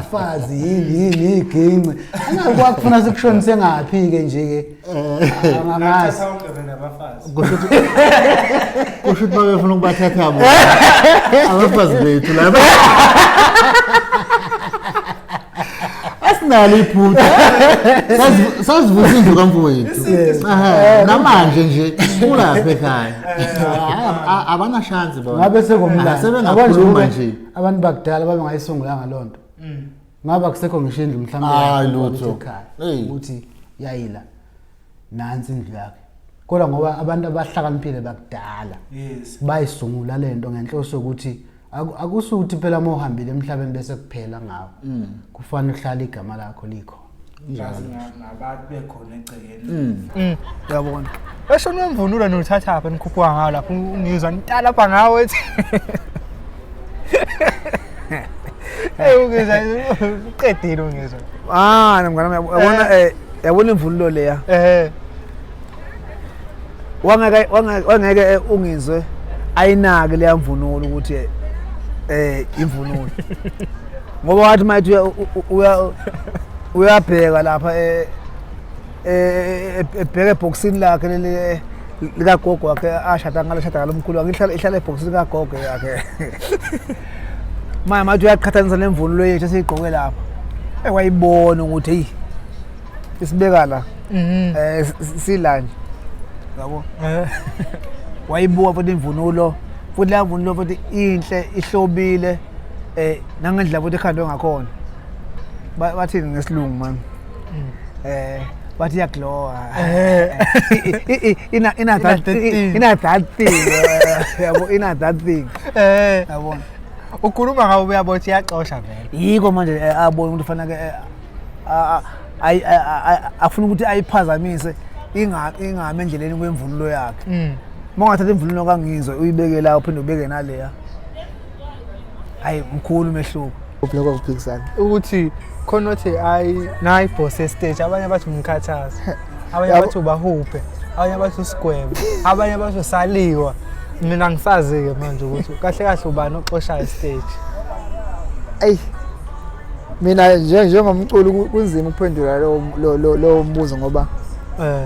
abafazi yini iginqe angakwakufuna sikushonise ngapi ke nje ke angazi kusho bafuna ukubathatha abo abafazi bethu laba asinalo iphutha sazivuza indlu kamfowethu namanje nje kulapha ekhaya abana chance bona ngabe sekomlando sebengakhuluma nje abantu bakudala babengayisungula ngalonto ngaba kusekho ngisho indlu mhlawumbe ukuthi yayila nansi indlu yakhe kodwa ngoba abantu abahlakaniphile bakudala bayisungula lento ngenhloso ukuthi akusuthi phela uma uhambile emhlabeni bese kuphela ngawo kufanele uhlale igama lakho likho njalo nabantu bekhona egcekeni yabona esho nomvunulo nothatha apha nikhuphuka ngawo lapho ungizwa nitala lapha ngawo ethi ungizwa uqedile ungizwa nomngane yabona yabona imvunulo leya wangeke ungizwe ayinake leya mvunulo ukuthi imvunulo ngoba wathi mayithi uyabheka lapha ebheke eboxini lakhe leli lika gogo wakhe ashada ngomkhulu wakhe ihlala eboxini ka gogo yakhe mathi uyaqhathanisa nemvunulo yethu esiyigqoke lapha wayibona ukuthi hey isibeka la silanje yabo wayibuka futhi imvunulo futhi la mvunulo futhi inhle ihlobile nangendlela futhi ekhandwe ngakhona bathini ngesilungu man bathi yaglowa ina that thing yabo ina that thing yabona ukhuluma ngawo uyabothi yaxosha vele yiko manje abona ukuthi fanele afuna ukuthi ayiphazamise ingame endleleni kwemvunulo yakhe mongathatha imvunulo kangizwe uyibeke la uphinde ubeke naleya hayi mkhulu umehluko ubhloko ukuphikisana ukuthi khona uthi nayi boss stage abanye bathi umkhathazi abanye bathi ubahuphe abanye bathi usigwebo abanye bathi usaliwa mina ngisazi ke manje ukuthi kahle kahle ubani oxosha stage mina njengomculi kunzima ukuphendula lo mbuzo ngoba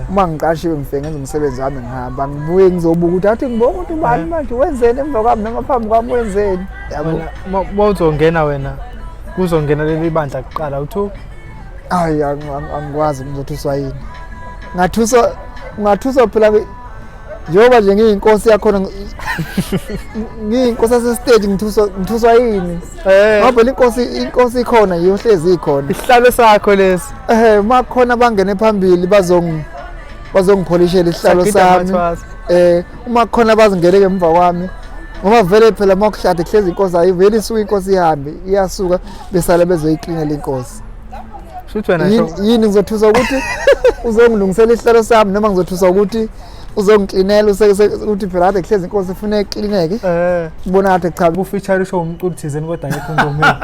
uma ngiqashiwe ngifike ngenza umsebenzi wami ngihamba ngibuye ngizobuka ukuthi athi ngibona ukuthi ubani manje wenzeni emva kwami noma phambi kwami wenzeni yabona mawuzongena wena kuzongena leli bandla kuqala uthu hayi angikwazi ngizothuswa yini ngathuswa phela njengoba nje ngiyinkosi yakhona ngiyinkosi yasestage ngithuswa yini ngoba inkosi ikhona iyohlezi ikhona isihlalo sakho lesi makhona bangene phambili bazongipholishela isihlalo sami uma khona bazingeleke emva kwami ngoba vele phela makushade kuhlezi inkosi ayiveli isuka inkosi ihambe iyasuka besala bezoyiklinela inkosi yini ngizothuswa ukuthi uzongilungisela isihlalo sami noma ngizothuswa ukuthi uzongiklinela ukuthi phela ade kuhlezi inkosi ifuna iklineke ubona athi cha ufeature show umculi thizeni kodwa ayikho ngomeni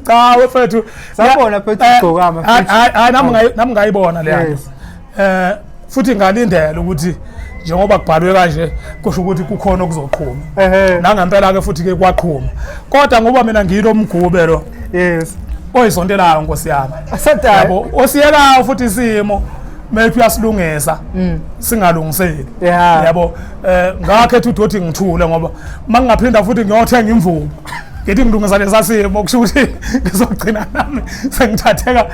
cha wefethu sabona phethu igcokama hayi nami ngayibona le futhi ngalindela ukuthi njengoba kubhalwe kanje kusho ukuthi kukhona okuzoqhuma nangempela ke futhi ke kwaqhuma kodwa ngoba mina ngiyilo mgube lo oyisontelayo Nkosi yami yabo osiyekayo futhi isimo maybe uyasilungisa singalungiseki yabo ngakhetha uDothi ngithule ngoba mangingaphinda futhi ngiyothenga imvumo ngithi ngilungisa lesasimo kusho ukuthi ngizogcina nami sengithatheka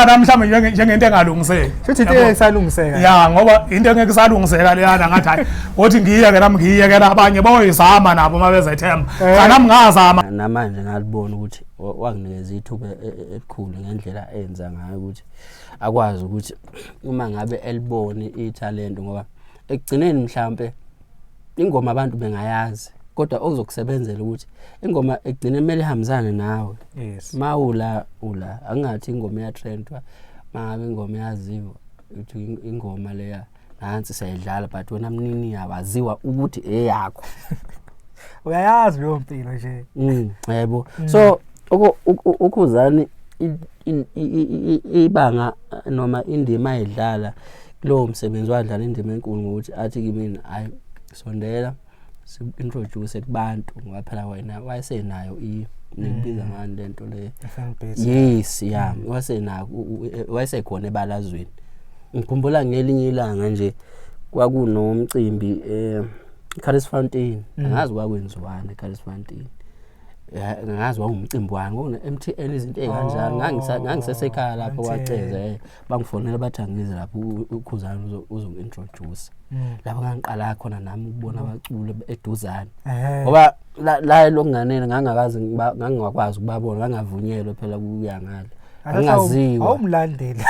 nami mhlawumbe njengento engalungiseki futhi into esalungiseka ya ngoba into engeke salungiseka leyana ngathi hayi ngothi ngiyeke nami ngiyeke abanye boyizama nabo mabezethemba nami ngazama namanje ngalibona ukuthi wanginikeza ithuba elikhulu ngendlela enza ngayo ukuthi akwazi ukuthi uma ngabe elibone italent ngoba ekugcineni mhlambe ingoma abantu bengayazi kodwa okuzokusebenzela ukuthi ingoma ekugcine kumele ihambisane nawe mawula angathi ingoma ya trendwa mangabe ingoma yaziwa ukuthi ingoma leya nansi sayidlala but wena mnini yabaziwa ukuthi eyakho uyayazi leyo mpilo nje yebo so ukhuzani ibanga noma indima edlala kulowo msebenzi wadlala indima enkulu ngokuthi athi kimi hayi sondela introduce kubantu ngoba phela wena wayesenayo nibiza ngani lento le yes yeah wayesekhona ebalazweni ngikhumbula ngelinye ilanga nje kwakunomcimbi eCarlis Fountain angazi kwakwenziwana eCarlis Fountain ngazi wawumcimbi wani ngone MTN izinto ezikanjalo ngangisesekhaya lapho kwaceza bangifonela bathi angize lapho uKhuzana uzointroduce lapho ngangiqala khona nami ukubona abaculi eduzane ngoba la lokunganene ngangakwazi ukubabona ngangavunyelwe phela kuya ngale angaziwa awumlandeli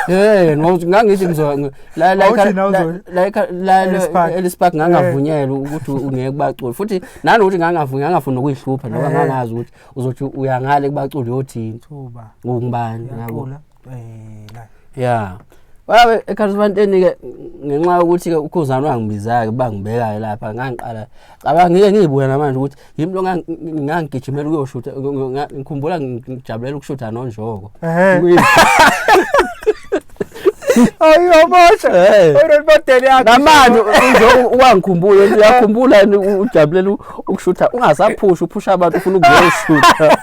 ngangithi la elispark ngangavunyelwe ukuthi ungeke kubaculi futhi nanokuthi ngangafuni ukuyihlupha ngoba ngangazi ukuthi uzothi uya ngale kubaculi yothini thuba ngubani yabo la wabe eCarlis Fountain ke ngenxa ukuthi ke uKhuzana wangibizaka bangibeka lapha ngangiqala ngeke ngiyibuya namanje ukuthi yimi lo ngangigijimela ukuyoshutha ngikhumbula ngijabulela ukushutha noNjoko ayobosha oyinodeli yakhe namanje wangikhumbula uyakhumbula ujabulela ukushutha ungasaphusha uphusha abantu ufuna ukuzoshutha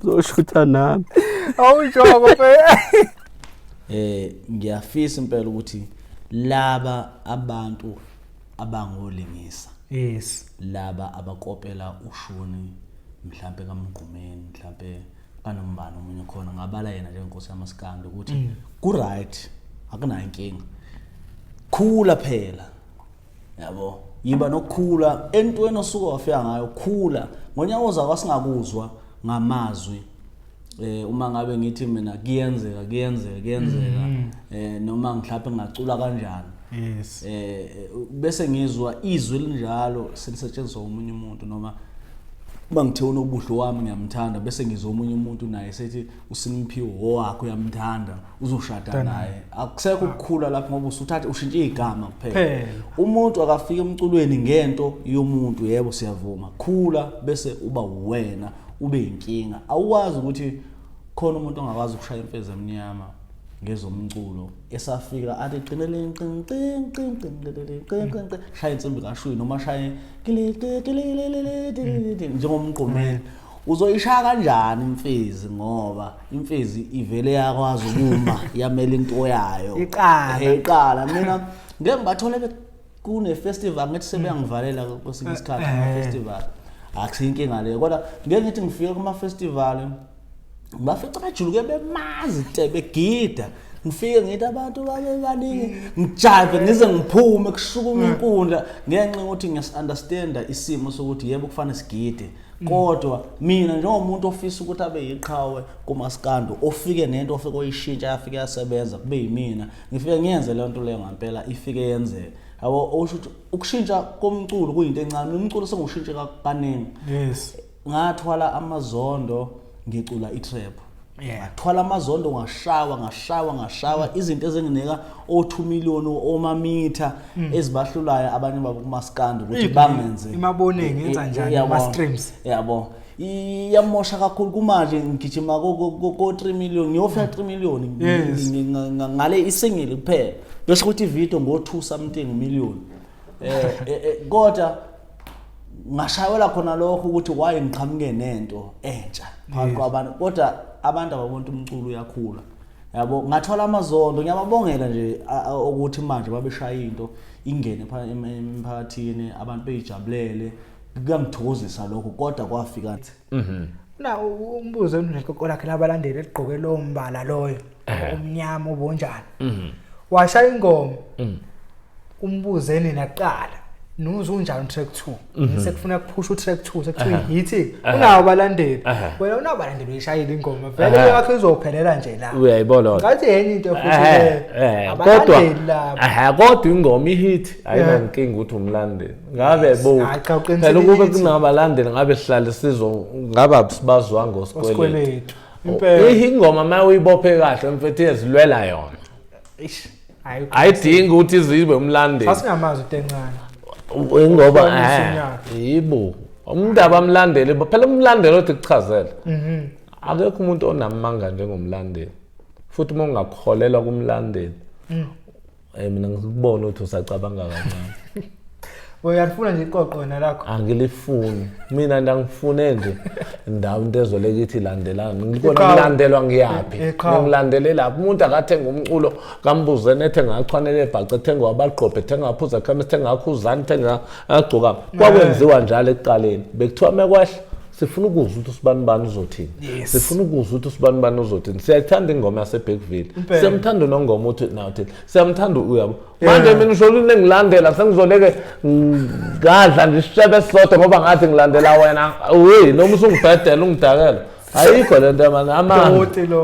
uzoshutha nami awuNjoko ngiyafisa impela ukuthi laba abantu abangolingisa laba abakopela ushuni mhlambe kaMgqumeni mhlambe kaNombani omunye khona ngabala yena njengenkosi yamaskandi ukuthi ku right akunayo inkinga khula phela yabo yiba nokukhula entweni osuka wafika ngayo khula ngonyawoza kwasingakuzwa ngamazwi uma ngabe ngithi mina kuyenzeka noma mhlawumbe ngacula kanjani bese ngizwa izwi linjalo selisetshenziswa umunye umuntu noma bangithe unobuhlo wami ngiyamthanda bese ngizwa umunye umuntu naye sethi uSiniphiwo wakho uyamthanda uzoshada naye akusekho ukukhula lapho ngoba usuthatha ushintshe igama kuphela umuntu akafika emculweni ngento yomuntu yebo siyavuma khula bese uba wena ube inkinga awukwazi ukuthi khona umuntu ongakwazi ukushaya imfezi emnyama ngezomculo esafika athi qinele shaya insimbi kashuyi noma shaye njengomqomeni uzoyishaya kanjani imfezi ngoba imfezi ivele yakwazi ukuma yamela into yayo iqala mina ngeke ngibathole kune festival ngithi sebeyangivalela kwesinye isikhathi ama festival akusinkinga le kodwa ngeke ngithi ngifike kuma festival bafica bajuluke bemazi begida ngifike ngithi abantu babebaningi ngijive ngize ngiphume kushukuma inkundla ngenxa ukuthi ngiyasunderstanda isimo sokuthi yebo kufanele sigide kodwa mina njengomuntu ofisa ukuthi abe yiqhawe kumaskando ofike nento ofike oyishintsha yafike yasebenza kube yimina ngifike ngiyenze le nto leyo ngempela ifike yenzeka yabo ukushintsha komculo kuyinto encane umculo sengushintshe kaningi ngathwala amazondo ngicula itrap ngathwala amazondo ngashawa izinto ezingineka o2 million omamitha ezibahlulayo abanye babo kumaskando ukuthi bangenze imabonenge yenza njani ama streams yabo iyamosha kakhulu kumanje ngigijima ko 3 million ngiyofika 3 million ngale isingile kuphela bese ukuthi ivideo ngo2 something million kodwa ngashayela khona lokho ukuthi why ngiqhamuke nento entsha phakathi kwabantu kodwa abantu ababonke umculo uyakhula yabo ngathola amazondo ngiyababongela nje ukuthi manje babeshaya into ingene phakathi emphakathini abantu beyijabulele kuyangithokozisa lokho kodwa kwafika na umbuzo enekoko lakhe labalandeli eligqoke lo mbala loyo omnyama obonjani washaya ingoma umbuzeni naqala nuzo unjani track 2 sekufuna ukuphusha utrack 2 sekuthiwa hit unawo abalandeli wena unabalandeli uyishayile ingoma vele yakho izophelela nje la uyayibona ngathi yenye into futhi kodwa ingoma ihit ayinankinga ukuthi umlandeli ngabe bo phela ukube kunabalandeli ngabe sihlale sizo ngaba sibazwa ngosikweletu impela ingoma mayuyibophe kahle mfethu ezilwela yona ayidingi ukuthi izibe umlandeli asingamazi utencane ngoba yibo umuntu abamlandeli phela umlandeli othi kuchazela akekho umuntu onamanga njengomlandeli futhi uma ungakholelwa kumlandeli mina ngikubona ukuthi usacabanga kancane uyalifuna nje iqoqo nalakho angilifuni mina ndangifune nje indawo into ezolekithi ilandelana ngibona ngilandelwa ngiyapi ngilandele lapho umuntu akathenga umculo kambuzene ethenga achwanele ebhaca ethenga wabaqophe ethenga aphuza khama ethenga akhuzana ethenga agcoka kwakwenziwa njalo ekuqaleni bekuthiwa mekwahle sifuna ukuzwa ukuthi usibani uzothini sifuna ukuzwa ukuthi usibani uzothini siyayithanda ingoma yaseBackville siyamthanda nongoma uthi nawuthi siyamthanda uyabo manje mina usholo ngilandela sengizoleke ngadla nje isishebe sisodwa ngoba ngathi ngilandela wena hey noma usungibhedela ungidakela ayikho lento manje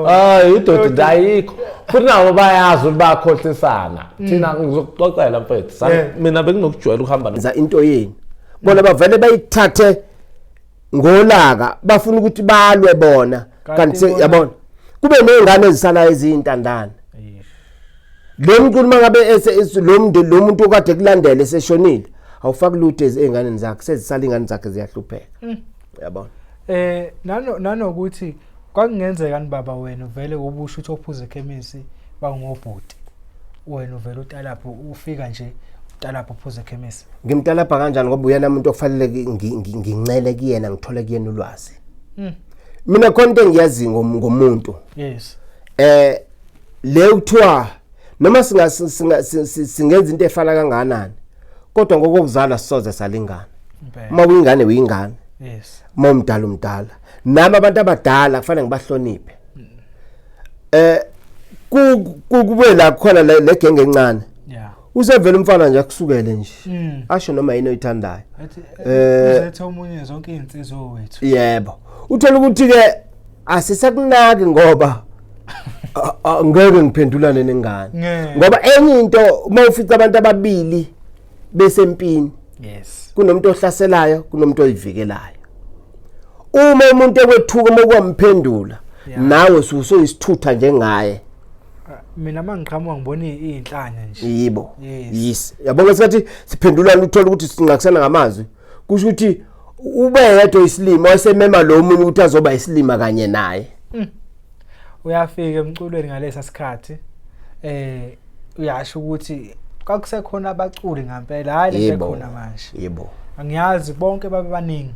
hayi idodi ayikho futhi nabo bayazi bakhohlisana thina ngizokuxoxela mfethu mina bekunokujwayela ukuhamba nenza into yeni bona bavele bayithathe ngolaka bafuna ukuthi balwe bona kanti yabona kube nezingane ezisala ezintandana lo mculo mangabe lo muntu okade kulandela eseshonile awufaki lutho ezinganeni zakhe sezisala ingane zakhe ziyahlupheka yabona nanokuthi kwakungenzeka ni baba wena vele ubusho ukuthi ophuze ekhemisi bangobhuti wena uvela utalapho ufika nje utalapho ophuze ekhemisi ngimtalapha kanjani ngoba uyena umuntu okufanele ngincele kuyena ngithole kuyena ulwazi mina konke ngiyazi ngomuntu yes le uthiwa noma singenza into efana kanganani kodwa ngokuzala sisoze salingana uma uyingane uyingane yes momdala nami abantu abadala kufanele ngibahloniphe kube la khona le genge encane usevela umfana nje akusukele nje asho noma yini oyithandayo uzethe omunye zonke izinsizwa wethu yebo uthola ukuthi ke asisakunaki ngoba ngeke ngiphendulane nengane ngoba enye into uma ufica abantu ababili besempini yes kunomuntu ohlaselayo kunomuntu oyivikelayo uma umuntu ekwethuka uma kwamphendula nawe usoyisithutha njengaye mina mangiqhamuka ngibona izinhlanya nje yibo yes yabona ngathi siphendulana uthola ukuthi singakusana ngamazwi kusho ukuthi ube yedwa isilimo wasemema lo munye ukuthi azoba isilima kanye naye uyafika emculweni ngalesa sikhathi uyasho ukuthi kwakusekhona abaculi ngempela hayi lekhona manje yebo angiyazi bonke babe baningi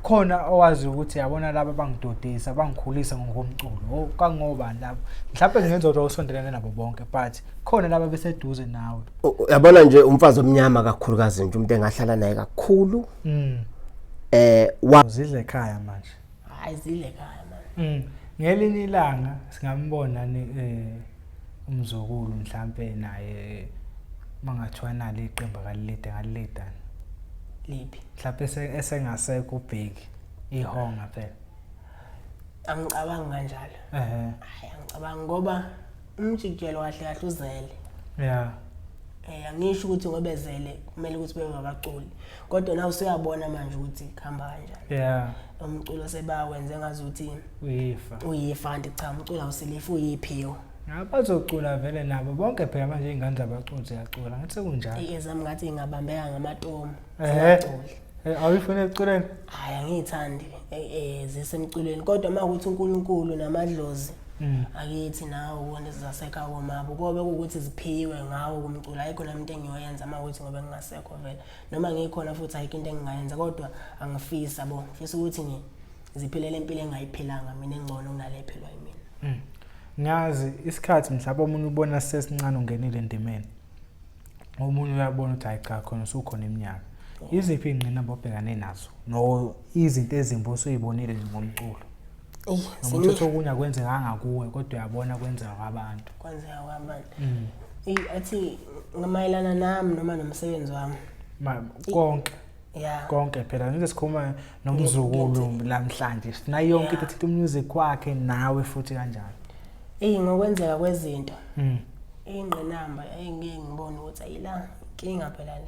khona owazi ukuthi yabona laba bangidodisa bangikhulisa ngokomculo kangobani labo mhlawumbe ngenza ukuthi usondelane nabo bonke but khona laba beseduze nawe yabona nje umfazi omnyama kakhulukazi nje umuntu engahlala naye kakhulu zidle ekhaya manje hayi zidle ekhaya manje ngelinye ilanga singambona umzukulu mhlawumbe naye mangathiwa nale iqembu kalileda liphi mhlawumbe esengasekho ubheki ihonga phela angicabanga kanjalo hayi angicabanga ngoba umjikelo kahle kahle uzele angisho ukuthi ngoba ezele kumele ukuthi bebe abaculi kodwa nawe usuyabona manje ukuthi khamba kanjani umculo sebawenze ngazuthi uyifa cha umculo awusilifa uyiphiwo abazocula vele nabo bonke phela manje ingane zabaculi ziyacula ngathi sekunjalo ezami ngathi ngabambeka ngamatomu awufuna eculeni hayi angithandi zisemculweni kodwa makuthi uNkulunkulu namadlozi akithi nawo wona sizasekha komabo kobe ukuthi ziphiwe ngawo kumculo ayikho namuntu engiyoyenza makuthi ngoba ngingasekho vele noma ngikhona futhi ayikho into engingayenza kodwa angifisa ngifisa ukuthi ziphilele impilo engayiphilanga mina engcono kunalephilwa yimina ngazi isikhathi mhlawumbe umuntu ubona sesincane ungenile endimeni omunye uyabona ukuthi hayi cha khona usukhona iminyaka iziphi ingqinamba obhekane nazo no izinto ezimbi osuyibonile ngomculo Ngomuntu okunye kwenzeka ngakuwe kodwa uyabona kwenzeka kwabantu. Kwenzeka kwabantu. Athi ngamayelana nami noma nomsebenzi wami. Konke. Yeah. Konke phela nje sikhuluma nomzukulu lamhlanje. Sina yonke ithi music wakhe nawe futhi kanjani. Ngokwenzeka kwezinto. Ingqinamba engeke ngibone ukuthi ayila inkinga phela le.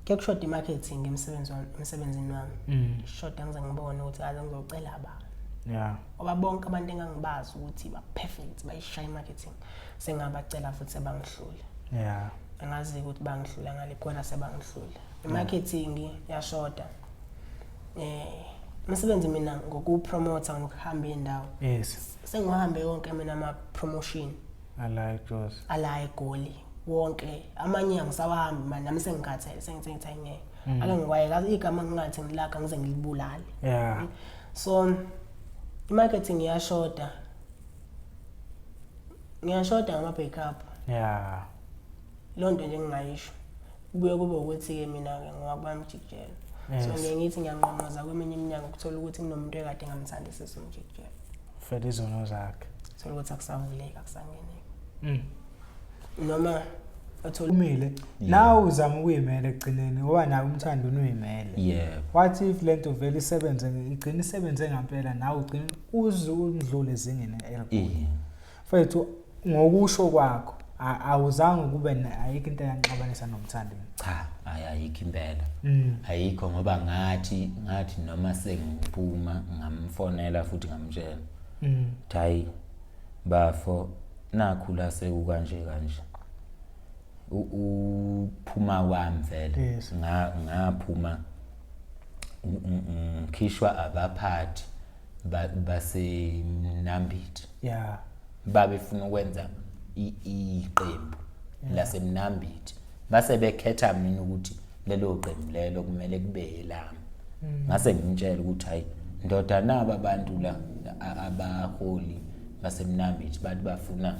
Kekushoda imarketing emsebenzini wami. Shoda ngize ngibone ukuthi aze ngizocela abantu. Yeah. Oba bonke abantu engangibazi ukuthi ba perfect bayishaya marketing. Sengabacela futhi sebangihlule. Yeah. Angazi ukuthi bangihlula ngale khona sebangihlule. Imarketing yashoda. Umsebenzi mina ngokupromote ngokuhamba indawo. Yes. Sengihambe yonke mina ama promotion. I like those. I like Goli. wonke amanye angisawahambi manje nami sengikhathele sengithi ngeke ake ngikwayeka igama ngingathi ngilaka ngize ngilibulale so i-marketing iyashoda ngama-backup lonto nje ngingayisho kubuye kube ukuthi-ke mina-ke ngokwami umjikijelo so ngiye ngithi ngiyanqomoza kweminye iminyaka ukuthola ukuthi kunomuntu ekade ngamthandisisa umjikijelo fela izono zakhe thola ukuthi akusavuleki akusangeneki noma umile nawe uzama ukuyimela ekugcineni ngoba nawe umthando unuyimele what if lento vele igcina isebenze ngempela nawe ugcina uzundlule ezingeni elikhulu mfethu ngokusho kwakho awuzange kube ayikho into eyanqabanisa nomthandeni cha ayikho impela ayikho ngoba ngathi noma sengiphuma ngamfonela futhi ngamtshela hayi bafo nakhula sekukanje uphuma wami vele ngaphuma ngikhishwa abaphathi baseMnambithi babefuna ukwenza iqembu laseMnambithi base bekhetha mina ukuthi lelo qembu lelo kumele kube lami ngase ngimtshela ukuthi hayi ndoda naba abantu la abaholi baseMnambithi bathi bafuna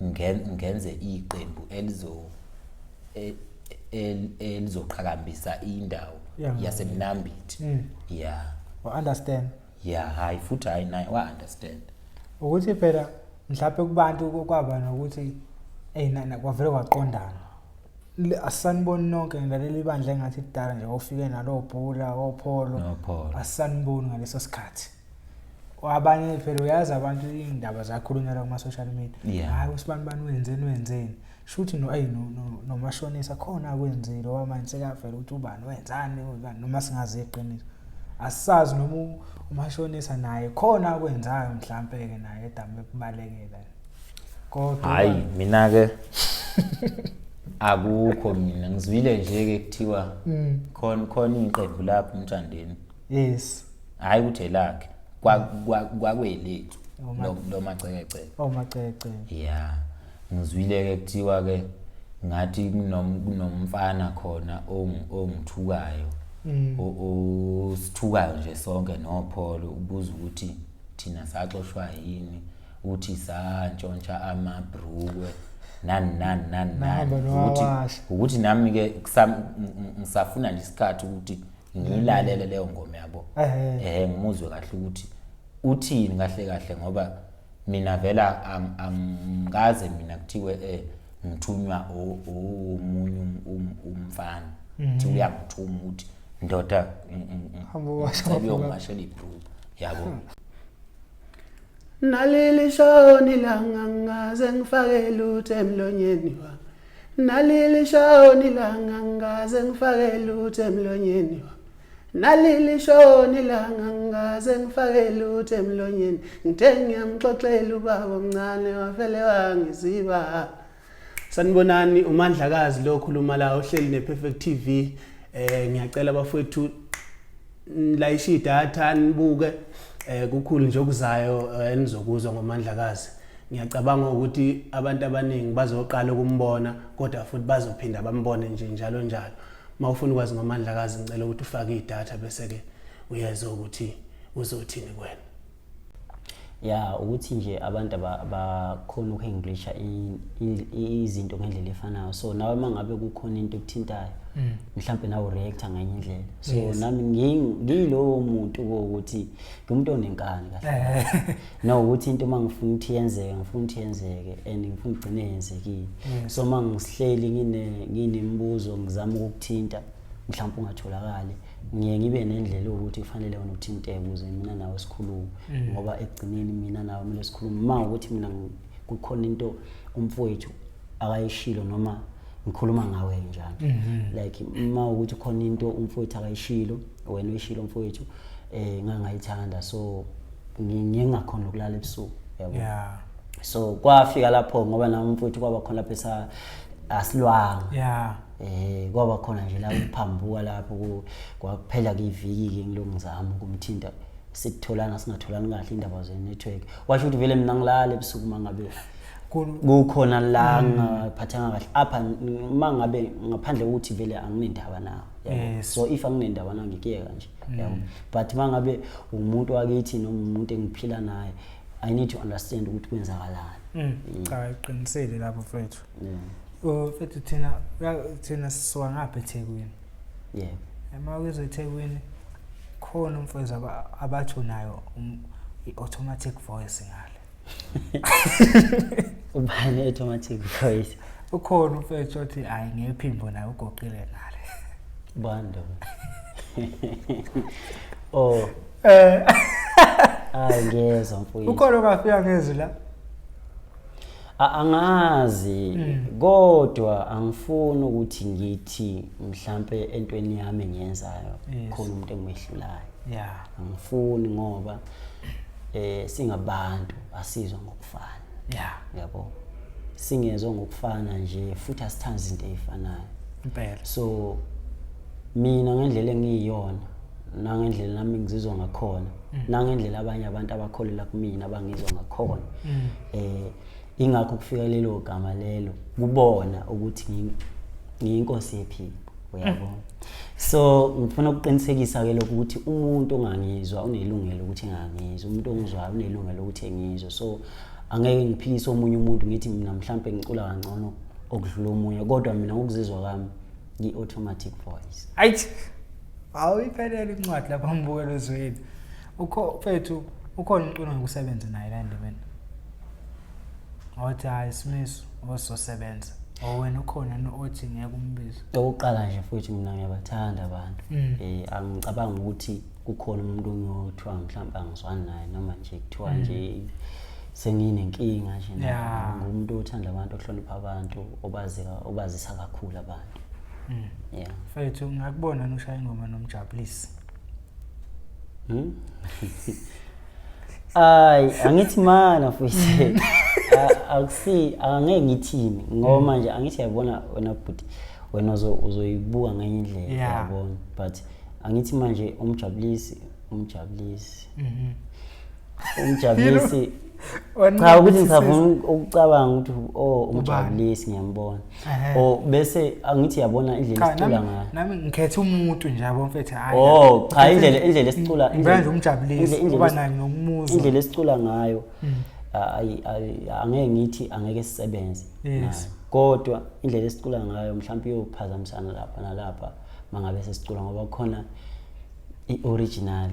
ngenze iqembu elizoqhakambisa indawo yaseMnambithi understand hayi futhi hayi naye wa understand ukuthi phela mhlawumbe kubantu kwaba nokuthi kwavele kwaqondana asaniboni nonke ngaleli bandla engathi idala nje ofike nalo bhula opholo asaniboni ngaleso sikhathi abanye phela uyazi abantu indaba zakhulunywa la kuma social media hayi usibani wenzeni shuthi nomashonisa khona akwenzile wamanje sekavela ukuthi ubani wenzani noma singazi iqiniso asazi noma umashonisa naye khona akwenzayo mhlawumbe ke naye edame kubalekela kodwa hayi mina ke akukho mina ngizwile nje ke kuthiwa khona iqembu lapho umthandeni hayi ukuthi lakhe kwakwelethu lo macecece ngizwile ke kuthiwa ke ngathi kunomfana khona ongithukayo osithukayo nje sonke nopholo ubuza ukuthi thina saxoshwa yini uthi santshontsha amabhrukwe ukuthi nami ke ngisafuna nje isikhathi ukuthi ngilalele leyo ngoma yabo ngimuzwe kahle ukuthi uthini kahle ngoba mina vela angaze mina kuthiwe ngithunywa omunye umfana uthi uyangithuma ukuthi ndoda ngicela ibhru yabo naleli shoni langa ngaze ngifake lutho emlonyeni wami naleli shoni langa ngaze ngifake lutho emlonyeni wami naleli shoni langa ngaze ngifake lutho emlonyeni ngithe ngiyamxoxela ubaba omncane wafele wangiziba sanibonani uMandlakazi lo khuluma la ohleli nePerfect TV ngiyacela bafowethu layisha idatha nibuke kukhulu nje okuzayo enizokuzwa ngoMandlakazi ngiyacabanga ukuthi abantu abaningi bazoqala ukumbona kodwa futhi bazophinda bambone nje njalo mawufuna ukwazi ngoMandlakazi ngicela ukuthi ufake idatha bese ke uyezwa ukuthi uzothini kuwena ukuthi nje abantu abakhona ukuenglisha izinto ngendlela efanayo so nawe mangabe kukhona into ekuthintayo mhlawumbe nawe reacta ngenye indlela so nami ngiyilowo muntu ukuthi ngumuntu onenkani kahle no ukuthi into mangifuna ukuthi yenzeke and ngifuna ugcine yenzekile so mangisihleli nginemibuzo ngizama ukukuthinta mhlawumbe ungatholakali ngiye ngibe nendlela ukuthi kufanele wena uthinteke ukuze mina nawe sikhulume ngoba egcineni mina nawe kumele sikhulume mawukuthi mina kukhona into umfowethu akayishilo noma ngikhuluma ngawe njalo like mawukuthi khona into umfowethu akayishilo wena uyishilo umfowethu ngangayithanda so ngingakhona ukulala ebusuku yabo so kwafika lapho ngoba nami umfowethu kwaba khona lapha asilwanga kwaba khona nje la uphambuka lapho kwaphela kiviki ke ngilongizama ukumthinta sikutholana singatholani kahle indaba ze network washo ukuthi vele mina ngilala ebusuku mangabe kukhona la ngaphathanga kahle apha mangabe ngaphandle ukuthi vele anginendaba nawo so if anginendaba nawo ngikiyeka nje yabo but mangabe umuntu wakithi noma umuntu engiphila naye I need to understand ukuthi kwenzakalani cha iqinisele lapho mfethu mfethu thina sisuka ngapha eThekwini ema kweze eThekwini khona umfethu abathu nayo i-automatic voice ngale ubani automatic voice ukhona mfethu othi hayi ngephimbo nayo ugoqile ngale bando ngezwa mfowethu ukhona ongafika ngezwi la angazi kodwa angifuni ukuthi ngithi mhlambe entweni yami engiyenzayo khona umuntu engimehlulayo angifuni ngoba singabantu asizwa ngokufana yabo singezwe ngokufana nje futhi asithanda izinto ezifanayo impela so mina ngendlela engiyiyona nangendlela nami ngizizwa ngakhona nangendlela abanye abantu abakholela kumina abangizwa ngakhona ingakho kufika lelo gama lelo kubona ukuthi ngiyinkosi yephimbo uyabona so ngifuna ukuqinisekisa ke lokho ukuthi umuntu ongangizwa unelungelo ukuthi ngangizwa umuntu ongizwayo unelungelo ukuthi engizwe so angeke ngiphikise omunye umuntu ngithi mina mhlambe ngicula kangcono okudlula omunye kodwa mina ngokuzizwa kwami ngi-automatic voice ayithi awuyiphelele incwadi lapha ngibukela ezweni mfethu ukhona umculo ngokusebenza naye la ndemeni othi hayi Smith ozosebenza wena ukhona othi ngeke umbize oqala nje futhi mina ngiyabathanda abantu angicabanga ukuthi kukhona umuntu ongiyothiwa mhlawumbe angizwani naye noma nje kuthiwa nje senginenkinga nje ngumuntu othanda abantu ohlonipha abantu obazisa kakhulu abantu mfethu ngakubona noshaya ingoma nomjabulisi ay angithi mana futhi akusi angeke ngithini ngoba manje angithi yabona wena but wena uzoyibuka ngenye indlela yabona but angithi manje umjabulisi cha ukuthi ngisafuna ukucabanga ukuthi umjabulisi ngiyambona bese angithi yabona indlela esicula ngayo nami ngikhetha umuntu nje yabo mfethu hayi cha indlela esicula nje umjabulisi kuba nayo nomuzi indlela esicula ngayo angeke ngithi angeke sisebenze nayo kodwa indlela esicula ngayo mhlawumbe iyophazamisana lapha nalapha mangabe sesicula ngoba khona i-original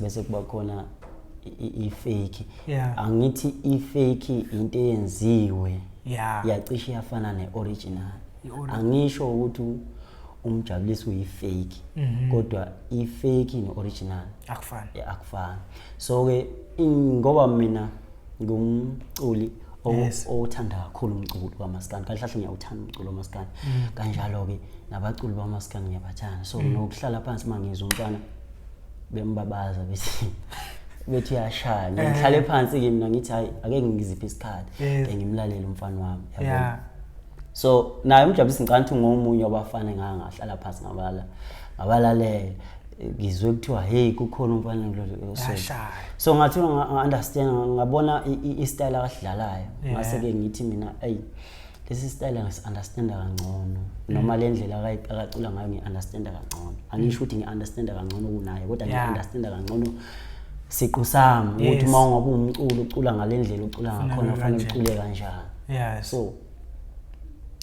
bese kuba khona i-fake angithi i-fake into eyenziwe yacishe yafana ne-original angisho ukuthi umjabulisi uyi-fake kodwa i-fake ne-original akufani so ke ngoba mina ngumculi othanda kakhulu umculo wamaskandi kahle kahle ngiyawuthanda umculo wamaskandi kanjalo ke nabaculi bamaskandi ngiyabathanda so nokuhlala phansi mangizwe umntwana bembabaza bethi yashaya ngihlale phansi ke mina ngithi hayi ake ngiziphe isikhathi ngimlalele umfana wami yabona so naye umjabulisi ngicanthi ngomunye wabafana ngahlala phansi ngabalalela ngizwe kuthiwa hey kukhona umfana lo so ngathi understand ngabona i-style akadlalayo ngase ke ngithi mina hey lesi style ngisi-understand kangcono noma le ndlela akacula ngayo ngi-understand kangcono angisho ukuthi ngi-understand kangcono kunaye kodwa ngi-understand kangcono siqu sami ukuthi uma ungabe umculo ucula ngale ndlela ucula ngakhona kufanele ucule kanjani so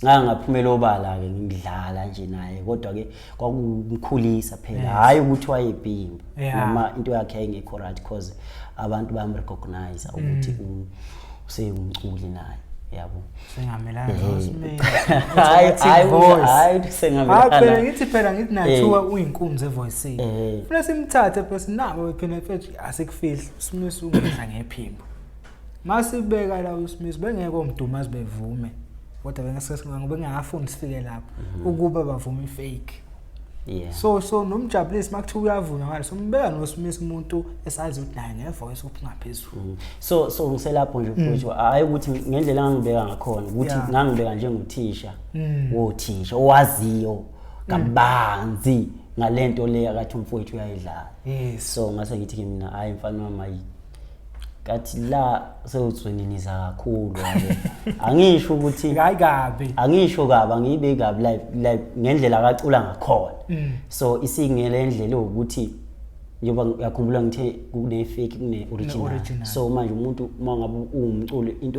ngaphumela obala ke ngidlala nje naye kodwa ke kwakumkhulisa phela hayi ukuthi wayebhimba noma into yakhe ayingekho right because abantu bayamrecognize ukuthi useyumculi naye yabo sengamelana hayi sengamelana ngithi phela ngithi nathuwa uyinkunzi evoice funa simthathe phela nabo phela mfethu asekufihla Smith ungidla ngephimbo masibeka la uSmith bengeke omdumazi bevume kodwa bengingafuni sifike lapho ukuba bavume ifake so nomjabulisi makuthiwa uyavuna ngalo sombeka noSmith umuntu esazi ukuthi naye nevoice uphingaphezulu so ngiselapho nje mfowethu hayi ukuthi ngendlela ngangibeka ngakhona ukuthi ngangibeka njengothisha wothisha owaziyo kabanzi ngalento le akathi umfowethu uyayidlala so ngase ngithi mina hayi mfana wami kathi la sewutsweniniza kakhulu yabo angisho ukuthi kabi angisho kabi angibe kabi like ngendlela akacula ngakhona so isingele indlela ukuthi njengoba ngiyakhumbula ngithe kune fake kune original so manje umuntu mangabe ungumculi into